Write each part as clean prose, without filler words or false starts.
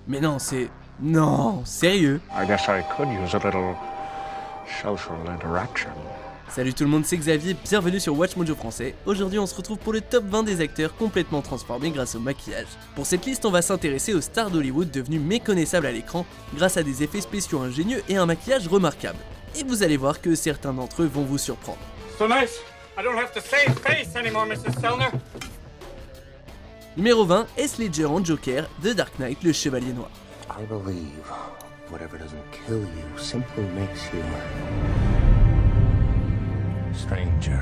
Mais non, c'est... Non, sérieux? I guess I could use a little social interaction. Salut tout le monde, c'est Xavier, bienvenue sur Watch Mojo français. Aujourd'hui on se retrouve pour le top 20 des acteurs complètement transformés grâce au maquillage. Pour cette liste on va s'intéresser aux stars d'Hollywood devenus méconnaissables à l'écran grâce à des effets spéciaux ingénieux et un maquillage remarquable. Et vous allez voir que certains d'entre eux vont vous surprendre. So nice. I don't have to save face anymore, Mrs. Sellner. Numéro 20, Heath Ledger en Joker, The Dark Knight, le Chevalier Noir. I believe whatever doesn't kill you simply makes you stranger.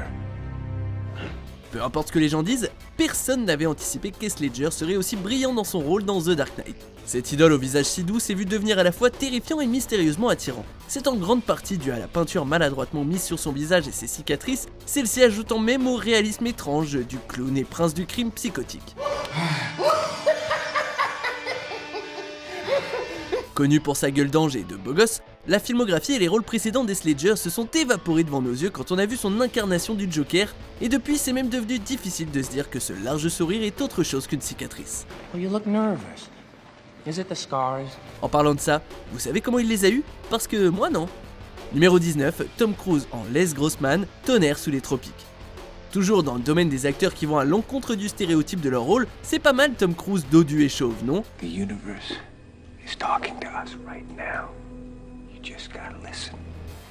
Peu importe ce que les gens disent, personne n'avait anticipé qu'Heath Ledger serait aussi brillant dans son rôle dans The Dark Knight. Cette idole au visage si doux s'est vue devenir à la fois terrifiant et mystérieusement attirant. C'est en grande partie dû à la peinture maladroitement mise sur son visage et ses cicatrices, celle-ci ajoutant même au réalisme étrange du clown et prince du crime psychotique. Connu pour sa gueule d'ange et de beau gosse, la filmographie et les rôles précédents d'Heath Ledger se sont évaporés devant nos yeux quand on a vu son incarnation du Joker, et depuis c'est même devenu difficile de se dire que ce large sourire est autre chose qu'une cicatrice. Well, you look nervous. Is it the scars? En parlant de ça, vous savez comment il les a eus? Parce que moi non. Numéro 19, Tom Cruise en Les Grossman, Tonnerre sous les tropiques. Toujours dans le domaine des acteurs qui vont à l'encontre du stéréotype de leur rôle, c'est pas mal Tom Cruise dodu et chauve, non? The universe is talking to us right now. You just gotta listen.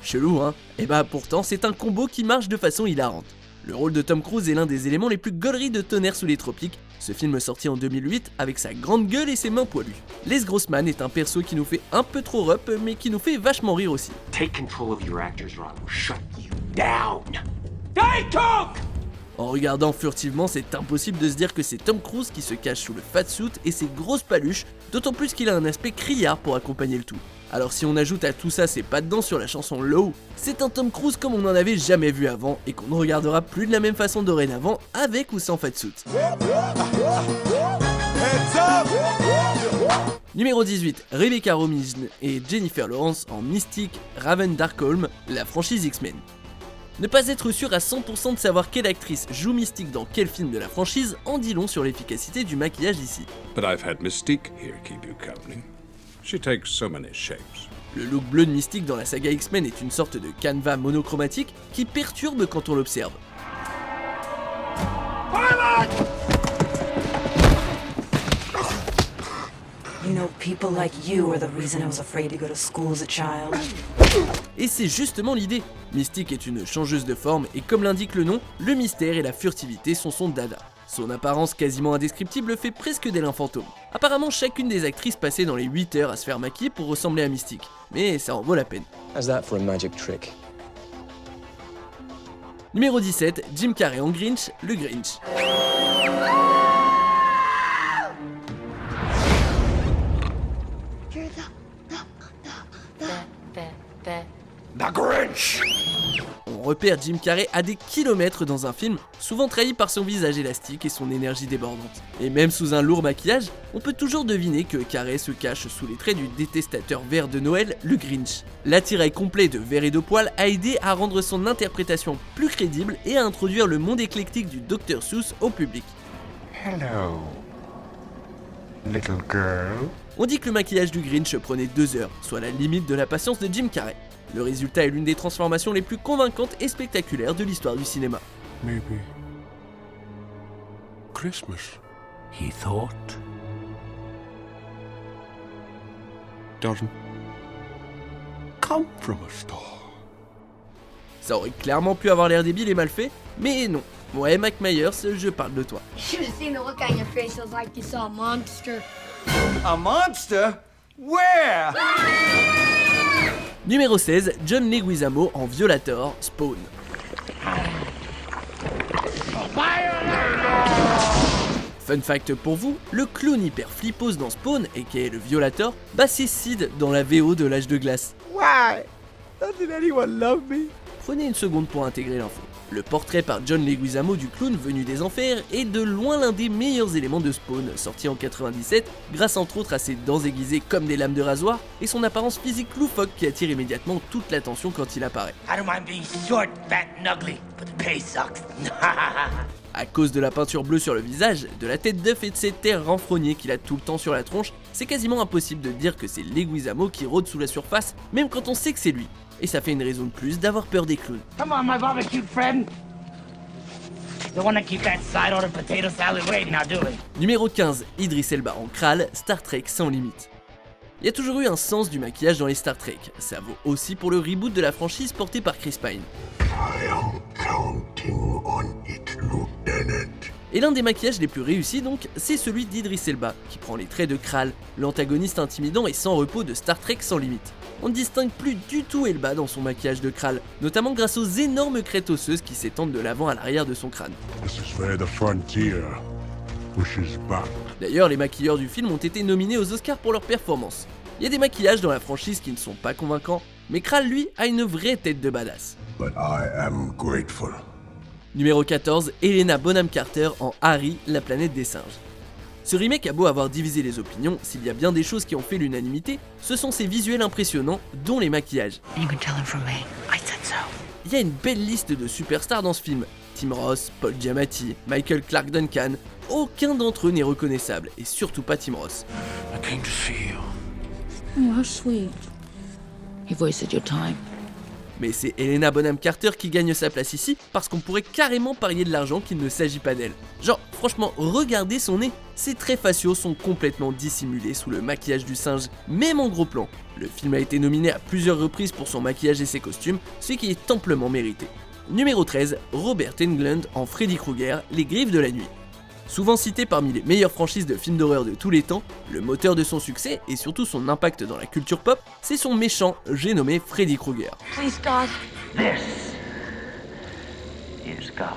Chelou, hein? Et bah pourtant, c'est un combo qui marche de façon hilarante. Le rôle de Tom Cruise est l'un des éléments les plus gauleries de Tonnerre sous les tropiques, ce film sorti en 2008 avec sa grande gueule et ses mains poilues. Les Grossman est un perso qui nous fait un peu trop rup, mais qui nous fait vachement rire aussi. Take control of your actors, Ron. We'll shut you down. En regardant furtivement, c'est impossible de se dire que c'est Tom Cruise qui se cache sous le fatsuit et ses grosses paluches, d'autant plus qu'il a un aspect criard pour accompagner le tout. Alors si on ajoute à tout ça ses pas de dents sur la chanson Low, c'est un Tom Cruise comme on n'en avait jamais vu avant et qu'on ne regardera plus de la même façon dorénavant avec ou sans fatsuit. Numéro 18, Rebecca Romijn et Jennifer Lawrence en Mystique, Raven Darkholme, la franchise X-Men. Ne pas être sûr à 100% de savoir quelle actrice joue Mystique dans quel film de la franchise en dit long sur l'efficacité du maquillage ici. But I've had Mystique here keep you company. She takes so many shapes. Le look bleu de Mystique dans la saga X-Men est une sorte de canevas monochromatique qui perturbe quand on l'observe. You know, people like you are the reason I was afraid to go to school as a child. Et c'est justement l'idée. Mystique est une changeuse de forme et comme l'indique le nom, le mystère et la furtivité sont son dada. Son apparence quasiment indescriptible fait presque d'elle un fantôme. Apparemment chacune des actrices passait dans les 8 heures à se faire maquiller pour ressembler à Mystique, mais ça en vaut la peine. How's that for a magic trick? Numéro 17, Jim Carrey en Grinch, le Grinch. The Grinch! On repère Jim Carrey à des kilomètres dans un film, souvent trahi par son visage élastique et son énergie débordante. Et même sous un lourd maquillage, on peut toujours deviner que Carrey se cache sous les traits du détestateur vert de Noël, le Grinch. L'attirail complet de verre et de poils a aidé à rendre son interprétation plus crédible et à introduire le monde éclectique du Dr Seuss au public. Hello, little girl. On dit que le maquillage du Grinch prenait 2 heures, soit la limite de la patience de Jim Carrey. Le résultat est l'une des transformations les plus convaincantes et spectaculaires de l'histoire du cinéma. Maybe Christmas, He thought. doesn't come from a star. Ça aurait clairement pu avoir l'air débile et mal fait, mais non. Ouais, Mike Myers, je parle de toi. You should have seen the look on your face. It was like you saw a monster. A monster? Where? Numéro 16, John Leguizamo en Violator, Spawn. Fun fact pour vous, le clown hyper flippos dans Spawn, aka le Violator, bah c'est Sid dans la VO de l'âge de glace. Why? Doesn't anyone love me? Prenez une seconde pour intégrer l'info. Le portrait par John Leguizamo du clown venu des enfers est de loin l'un des meilleurs éléments de Spawn, sorti en 97, grâce entre autres à ses dents aiguisées comme des lames de rasoir et son apparence physique loufoque qui attire immédiatement toute l'attention quand il apparaît. I don't mind being short, fat, and ugly, but the pay sucks. À cause de la peinture bleue sur le visage, de la tête d'œuf et de ses terres renfrognées qu'il a tout le temps sur la tronche, c'est quasiment impossible de dire que c'est Leguizamo qui rôde sous la surface, même quand on sait que c'est lui. Et ça fait une raison de plus d'avoir peur des clowns. Come on, my barbecue friend. The one that keep that side-order potato salad waiting, now do it. Numéro 15, Idris Elba en Kral, Star Trek sans limite. Il y a toujours eu un sens du maquillage dans les Star Trek, ça vaut aussi pour le reboot de la franchise porté par Chris Pine. Et l'un des maquillages les plus réussis donc, c'est celui d'Idris Elba, qui prend les traits de Kral, l'antagoniste intimidant et sans repos de Star Trek sans limite. On ne distingue plus du tout Elba dans son maquillage de Kral, notamment grâce aux énormes crêtes osseuses qui s'étendent de l'avant à l'arrière de son crâne. D'ailleurs, les maquilleurs du film ont été nominés aux Oscars pour leur performance. Il y a des maquillages dans la franchise qui ne sont pas convaincants, mais Kral lui a une vraie tête de badass. Numéro 14, Helena Bonham Carter en Harry, la planète des singes. Ce remake a beau avoir divisé les opinions, s'il y a bien des choses qui ont fait l'unanimité, ce sont ces visuels impressionnants, dont les maquillages. Il y a une belle liste de superstars dans ce film. Tim Roth, Paul Giamatti, Michael Clarke Duncan, aucun d'entre eux n'est reconnaissable, et surtout pas Tim Roth. Oh, how sweet. You've wasted your time. Mais c'est Helena Bonham Carter qui gagne sa place ici, parce qu'on pourrait carrément parier de l'argent qu'il ne s'agit pas d'elle. Genre, franchement, regardez son nez. Ses traits faciaux sont complètement dissimulés sous le maquillage du singe, même en gros plan. Le film a été nominé à plusieurs reprises pour son maquillage et ses costumes, ce qui est amplement mérité. Numéro 13, Robert Englund en Freddy Krueger, Les Griffes de la Nuit. Souvent cité parmi les meilleures franchises de films d'horreur de tous les temps, le moteur de son succès et surtout son impact dans la culture pop, c'est son méchant, j'ai nommé Freddy Krueger. Please, God. This is God.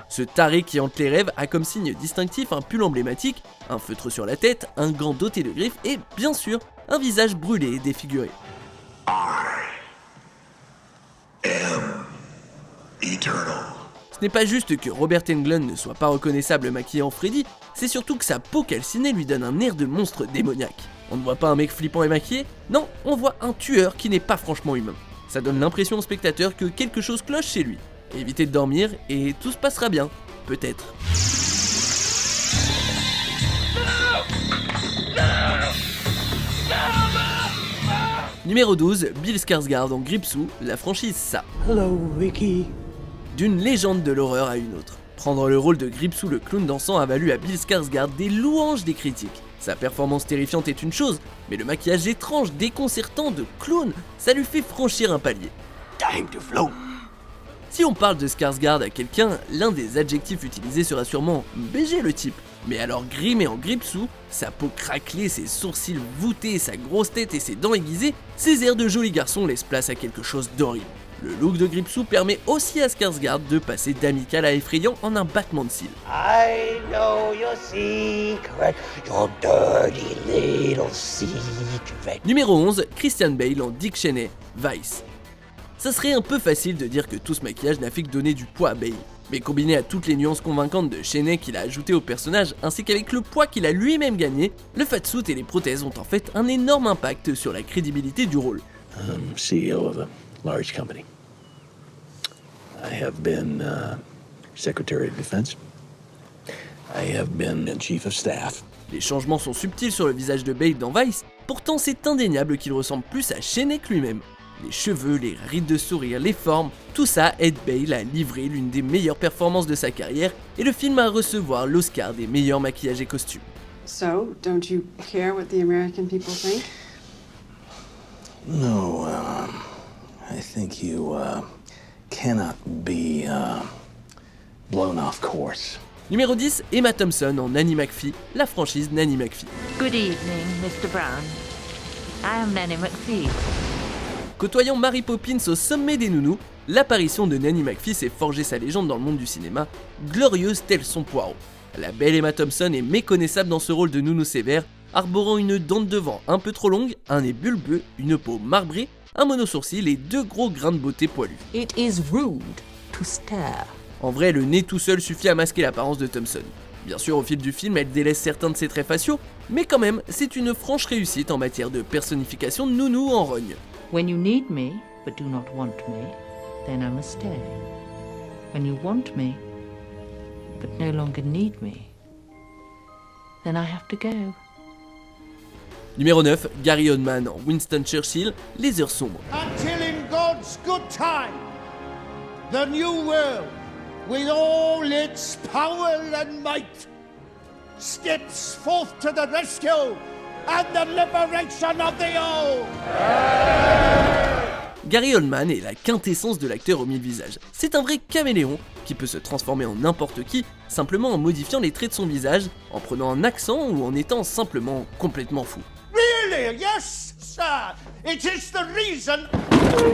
Ce taré qui hante les rêves a comme signe distinctif un pull emblématique, un feutre sur la tête, un gant doté de griffes et, bien sûr, un visage brûlé et défiguré. Ce n'est pas juste que Robert Englund ne soit pas reconnaissable maquillé en Freddy, c'est surtout que sa peau calcinée lui donne un air de monstre démoniaque. On ne voit pas un mec flippant et maquillé, non, on voit un tueur qui n'est pas franchement humain. Ça donne l'impression au spectateur que quelque chose cloche chez lui. Évitez de dormir et tout se passera bien, peut-être. Numéro 12, Bill Skarsgård en Gripsou, la franchise Ça. Hello, Ricky. D'une légende de l'horreur à une autre. Prendre le rôle de Gripsou le clown dansant a valu à Bill Skarsgård des louanges des critiques. Sa performance terrifiante est une chose, mais le maquillage étrange, déconcertant de clown, ça lui fait franchir un palier. Time to float. Si on parle de Skarsgård à quelqu'un, l'un des adjectifs utilisés sera sûrement « BG le type ». Mais alors grimé en Gripsou, sa peau craquelée, ses sourcils voûtés, sa grosse tête et ses dents aiguisées, ses airs de joli garçon laissent place à quelque chose d'horrible. Le look de Gripsou permet aussi à Skarsgård de passer d'amical à effrayant en un battement de cils. I know your secret, your dirty little secret. Numéro 11, Christian Bale en Dick Cheney, Vice. Ça serait un peu facile de dire que tout ce maquillage n'a fait que donner du poids à Bale. Mais combiné à toutes les nuances convaincantes de Cheney qu'il a ajouté au personnage, ainsi qu'avec le poids qu'il a lui-même gagné, le fatsuit et les prothèses ont en fait un énorme impact sur la crédibilité du rôle. CEO of a large company. I have been Secretary of Defense. I have been Chief of Staff. Les changements sont subtils sur le visage de Bale dans Vice, pourtant c'est indéniable qu'il ressemble plus à Cheney que lui-même. Les cheveux, les rides de sourire, les formes, tout ça aide Bale à livrer l'une des meilleures performances de sa carrière et le film à recevoir l'Oscar des meilleurs maquillages et costumes. So, don't you care what the American people think? No, I think you cannot be blown off course. Numéro 10, Emma Thompson en Nanny McPhee, la franchise Nanny McPhee. Good evening, Mr. Brown. I am Nanny McPhee. Côtoyant Mary Poppins au sommet des nounous, l'apparition de Nanny McPhee s'est forgé sa légende dans le monde du cinéma, glorieuse telle son poireau. La belle Emma Thompson est méconnaissable dans ce rôle de nounou sévère, arborant une dent de devant un peu trop longue, un nez bulbeux, une peau marbrée, un monosourcil et deux gros grains de beauté poilus. It is rude to stare. En vrai, le nez tout seul suffit à masquer l'apparence de Thompson. Bien sûr, au fil du film, elle délaisse certains de ses traits faciaux, mais quand même, c'est une franche réussite en matière de personnification de nounou en rogne. When you need me, but do not want me, then I must stay. When you want me, but no longer need me, then I have to go. Numéro 9, Gary Oldman en Winston Churchill, Les Heures Sombres. Until in God's good time, the new world, with all its power and might, steps forth to the rescue and the liberation of the old. Gary Oldman est la quintessence de l'acteur aux 1000 visages. C'est un vrai caméléon qui peut se transformer en n'importe qui, simplement en modifiant les traits de son visage, en prenant un accent ou en étant simplement complètement fou. Really? Yes, sir. It is the reason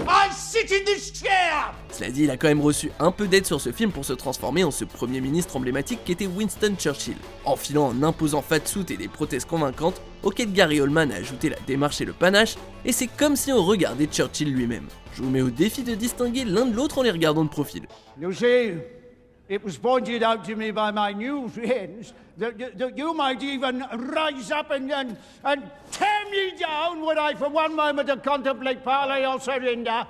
I sit in this chair. Cela dit, il a quand même reçu un peu d'aide sur ce film pour se transformer en ce premier ministre emblématique qu'était Winston Churchill, enfilant un imposant fatsuit et des prothèses convaincantes, auxquelles Gary Oldman a ajouté la démarche et le panache, et c'est comme si on regardait Churchill lui-même. Je vous mets au défi de distinguer l'un de l'autre en les regardant de profil. You see, it was pointed out to me by my new friends that you might even rise up and tear me down when I for one moment to contemplate parley or surrender.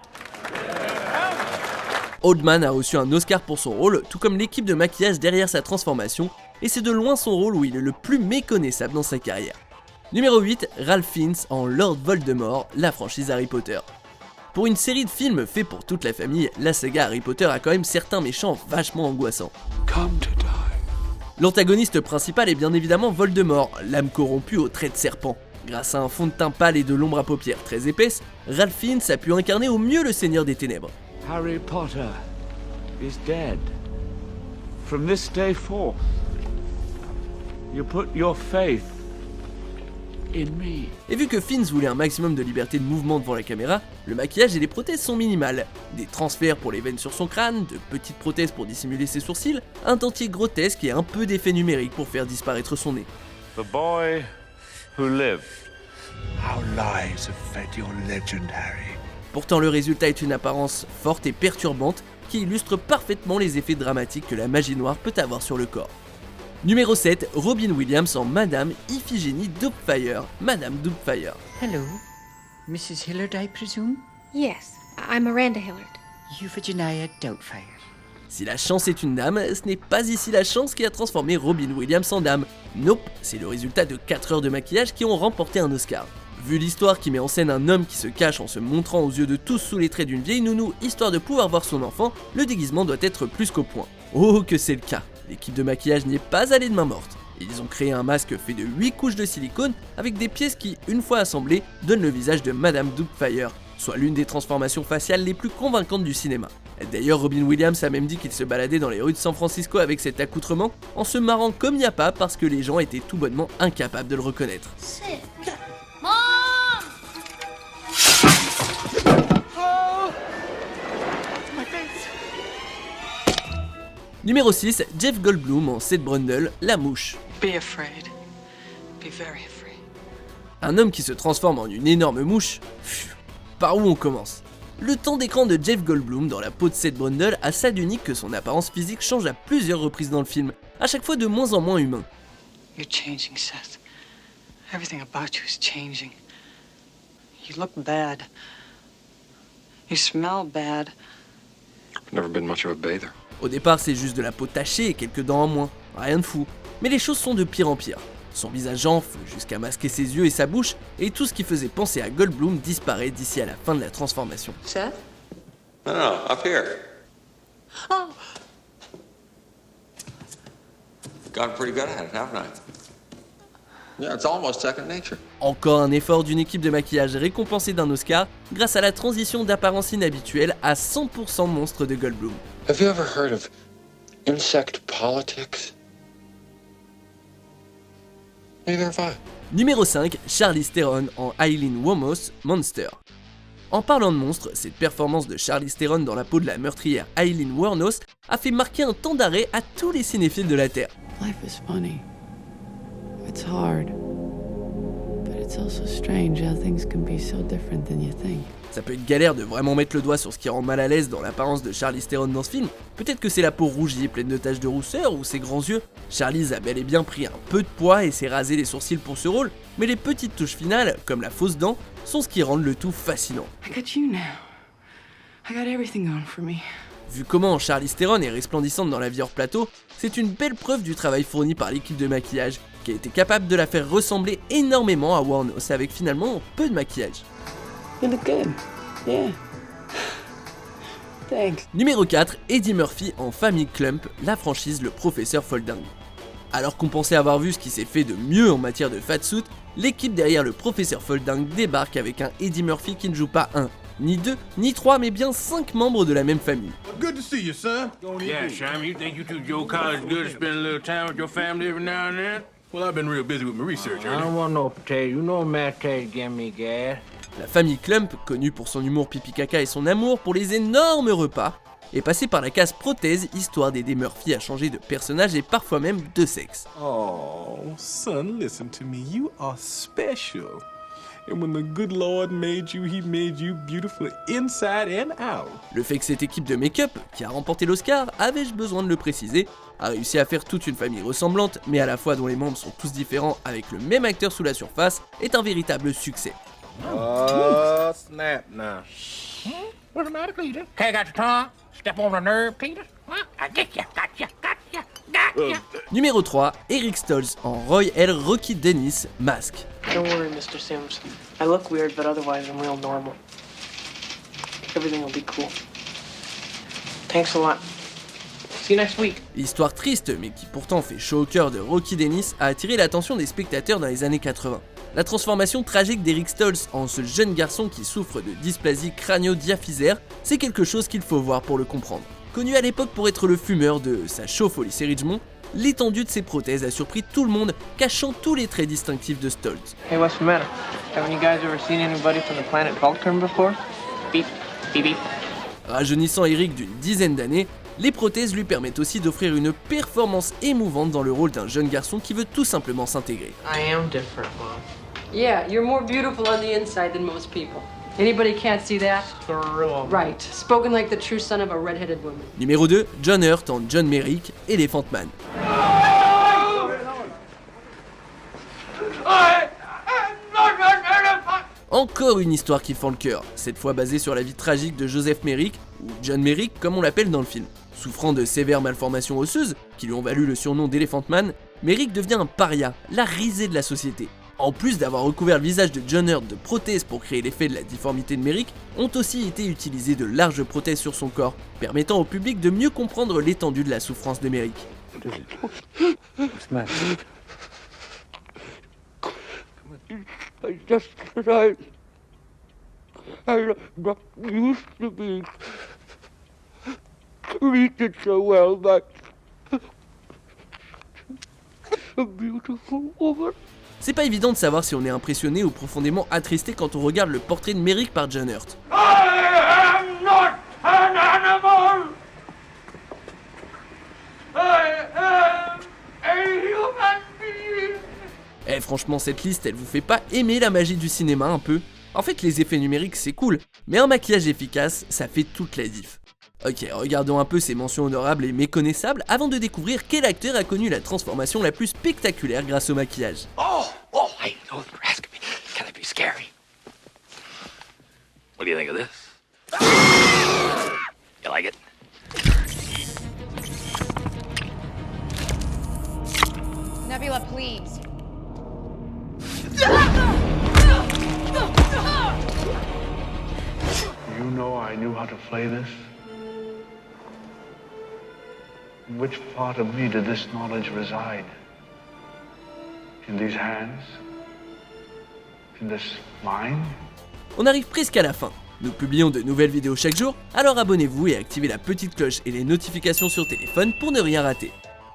Oldman a reçu un Oscar pour son rôle, tout comme l'équipe de maquillage derrière sa transformation, et c'est de loin son rôle où il est le plus méconnaissable dans sa carrière. Numéro 8, Ralph Fiennes en Lord Voldemort, la franchise Harry Potter. Pour une série de films faits pour toute la famille, la saga Harry Potter a quand même certains méchants vachement angoissants. L'antagoniste principal est bien évidemment Voldemort, l'âme corrompue aux traits de serpent. Grâce à un fond de teint pâle et de l'ombre à paupières très épaisse, Ralph Fiennes a pu incarner au mieux le Seigneur des Ténèbres. Harry Potter is dead. From this day forth, you put your faith in me. Et vu que Fiennes voulait un maximum de liberté de mouvement devant la caméra, le maquillage et les prothèses sont minimales. Des transferts pour les veines sur son crâne, de petites prothèses pour dissimuler ses sourcils, un dentier grotesque et un peu d'effet numérique pour faire disparaître son nez. The boy who lived. Our lives have fed your legend, Harry. Pourtant le résultat est une apparence forte et perturbante qui illustre parfaitement les effets dramatiques que la magie noire peut avoir sur le corps. Numéro 7, Robin Williams en Madame Iphigénie Doubtfire, Madame Doubtfire. Hello, Mrs. Hillard, I presume? Yes, I'm Miranda Hillard. Euphigenia Doubtfire. Si la chance est une dame, ce n'est pas ici la chance qui a transformé Robin Williams en dame. Nope, c'est le résultat de 4 heures de maquillage qui ont remporté un Oscar. Vu l'histoire qui met en scène un homme qui se cache en se montrant aux yeux de tous sous les traits d'une vieille nounou histoire de pouvoir voir son enfant, le déguisement doit être plus qu'au point. Oh que c'est le cas, l'équipe de maquillage n'y est pas allée de main morte. Ils ont créé un masque fait de 8 couches de silicone avec des pièces qui, une fois assemblées, donnent le visage de Madame Doubtfire, soit l'une des transformations faciales les plus convaincantes du cinéma. D'ailleurs, Robin Williams a même dit qu'il se baladait dans les rues de San Francisco avec cet accoutrement en se marrant comme y a pas parce que les gens étaient tout bonnement incapables de le reconnaître. Mom! Oh! My face! Numéro 6, Jeff Goldblum en Seth Brundle, La Mouche. Be afraid. Be very afraid. Un homme qui se transforme en une énorme mouche. Pfiou, par où on commence? Le temps d'écran de Jeff Goldblum dans la peau de Seth Brundle a ça d'unique que son apparence physique change à plusieurs reprises dans le film, à chaque fois de moins en moins humain. You're changing, Seth. Everything about you is changing. You look bad. You smell bad. Never been much of a bather. Au départ, c'est juste de la peau tachée et quelques dents en moins, rien de fou. Mais les choses sont de pire en pire. Son visage enfle jusqu'à masquer ses yeux et sa bouche, et tout ce qui faisait penser à Goldblum disparaît d'ici à la fin de la transformation. Seth? No, up here. Oh. Gotten pretty good at it, haven't I? Yeah, it's almost second nature. Encore un effort d'une équipe de maquillage récompensée d'un Oscar grâce à la transition d'apparence inhabituelle à 100% monstre de Goldblum. Have you ever heard of insect politics? Neither have I. Numéro 5, Charlize Theron en Eileen Wuornos, Monster. En parlant de monstres, cette performance de Charlize Theron dans la peau de la meurtrière Eileen Wuornos a fait marquer un temps d'arrêt à tous les cinéphiles de la Terre. Life is funny. It's hard. But it's also strange how things can be so different than you think. Ça peut être galère de vraiment mettre le doigt sur ce qui rend mal à l'aise dans l'apparence de Charlize Theron dans ce film. Peut-être que c'est la peau rougie pleine de taches de rousseur ou ses grands yeux. Charlize a bel et bien pris un peu de poids et s'est rasé les sourcils pour ce rôle, mais les petites touches finales, comme la fausse dent, sont ce qui rend le tout fascinant. I got you now. I got everything going for me. Vu comment Charlize Theron est resplendissante dans La vie hors plateau, c'est une belle preuve du travail fourni par l'équipe de maquillage, qui a été capable de la faire ressembler énormément à Wuornos avec finalement peu de maquillage. You look good. Yeah. Thanks. Numéro 4, Eddie Murphy en Famille Clump, la franchise Le Professeur Folding. Alors qu'on pensait avoir vu ce qui s'est fait de mieux en matière de fatsuit, l'équipe derrière Le Professeur Folding débarque avec un Eddie Murphy qui ne joue pas 1, ni 2, ni 3, mais bien 5 membres de la même famille. Good to see you, son. Yeah, Sham, you think you two Joe College good to spend a little time with your family every now and then? Well, I've been real busy with my research, I don't want no potato. You know Matt Tate give me gas. La famille Clump, connue pour son humour pipi caca et son amour pour les énormes repas, est passée par la case prothèse histoire d'aider Murphy à changer de personnage et parfois même de sexe. Oh, son, listen to me. You are special. And when the good Lord made you, he made you beautiful inside and out. Le fait que cette équipe de make-up, qui a remporté l'Oscar, avais-je besoin de le préciser, a réussi à faire toute une famille ressemblante, mais à la fois dont les membres sont tous différents avec le même acteur sous la surface, est un véritable succès. Oh, snap now. What's the matter, Peter? Okay, got your tongue? Step on the nerve, Peter? Huh? I get you, gotcha. Numéro 3, Eric Stoltz en Roy L. Rocky Dennis, Masque. Don't worry, Mr. Sims. I look weird, but otherwise I'm real normal. Everything will be cool. Thanks a lot. See you next week. L'histoire triste, mais qui pourtant fait chaud au cœur de Rocky Dennis, a attiré l'attention des spectateurs dans les années 80. La transformation tragique d'Eric Stoltz en ce jeune garçon qui souffre de dysplasie crânio-diaphysaire, c'est quelque chose qu'il faut voir pour le comprendre. Connu à l'époque pour être le fumeur de sa chauffe au lycée Ridgemont, l'étendue de ses prothèses a surpris tout le monde, cachant tous les traits distinctifs de Stoltz. Hey, what's the matter? Haven't you guys ever seen anybody from the planet Vulcan before? Beep, beep, beep. Rajeunissant Eric d'une dizaine d'années, les prothèses lui permettent aussi d'offrir une performance émouvante dans le rôle d'un jeune garçon qui veut tout simplement s'intégrer. I am different, Mom. Yeah, you're more beautiful on the inside than most people. Anybody can't see that? Right. Spoken like the true son of a red-headed woman. Numéro 2, John Hurt en John Merrick, Elephant Man. Encore une histoire qui fend le cœur, cette fois basée sur la vie tragique de Joseph Merrick, ou John Merrick comme on l'appelle dans le film. Souffrant de sévères malformations osseuses, qui lui ont valu le surnom d'Elephant Man, Merrick devient un paria, la risée de la société. En plus d'avoir recouvert le visage de John Hurt de prothèses pour créer l'effet de la difformité de Merrick, ont aussi été utilisées de larges prothèses sur son corps, permettant au public de mieux comprendre l'étendue de la souffrance de Merrick. C'est pas évident de savoir si on est impressionné ou profondément attristé quand on regarde le portrait de Merrick par John Hurt. I am not an animal! I am a human being! Eh franchement cette liste elle vous fait pas aimer la magie du cinéma un peu? En fait les effets numériques c'est cool, mais un maquillage efficace ça fait toute la diff. Ok, regardons un peu ces mentions honorables et méconnaissables avant de découvrir quel acteur a connu la transformation la plus spectaculaire grâce au maquillage. Oh, I know what you're asking me. Can it be scary? What do you think of this? You like it? Nebula, please. You know I knew how to play this? In which part of me did this knowledge reside? In these hands? In this mind? On arrive presque à la fin. Nous publions de nouvelles vidéos chaque jour, alors abonnez-vous et activez la petite cloche et les notifications sur téléphone pour ne rien rater.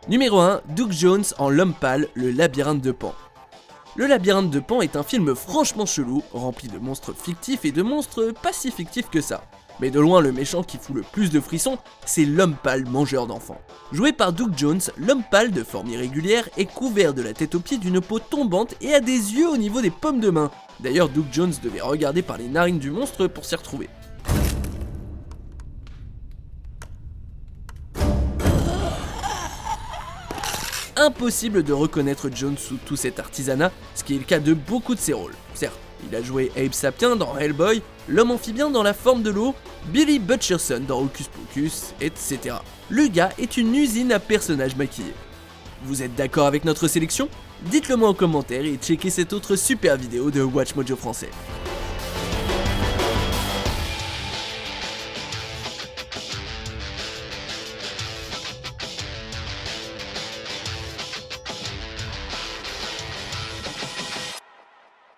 Numéro 1, Doug Jones en L'Homme Pâle, le labyrinthe de Pan. Le labyrinthe de Pan est un film franchement chelou, rempli de monstres fictifs et de monstres pas si fictifs que ça. Mais de loin le méchant qui fout le plus de frissons, c'est l'homme pâle mangeur d'enfants. Joué par Doug Jones, l'homme pâle de forme irrégulière est couvert de la tête aux pieds d'une peau tombante et a des yeux au niveau des paumes de main. D'ailleurs Doug Jones devait regarder par les narines du monstre pour s'y retrouver. Impossible de reconnaître Jones sous tout cet artisanat, ce qui est le cas de beaucoup de ses rôles. Certes, Il a joué Abe Sapien dans Hellboy, l'homme amphibien dans La Forme de l'eau, Billy Butcherson dans Hocus Pocus, etc. Le gars est une usine à personnages maquillés. Vous êtes d'accord avec notre sélection ? Dites-le moi en commentaire et checkez cette autre super vidéo de Watch Mojo français.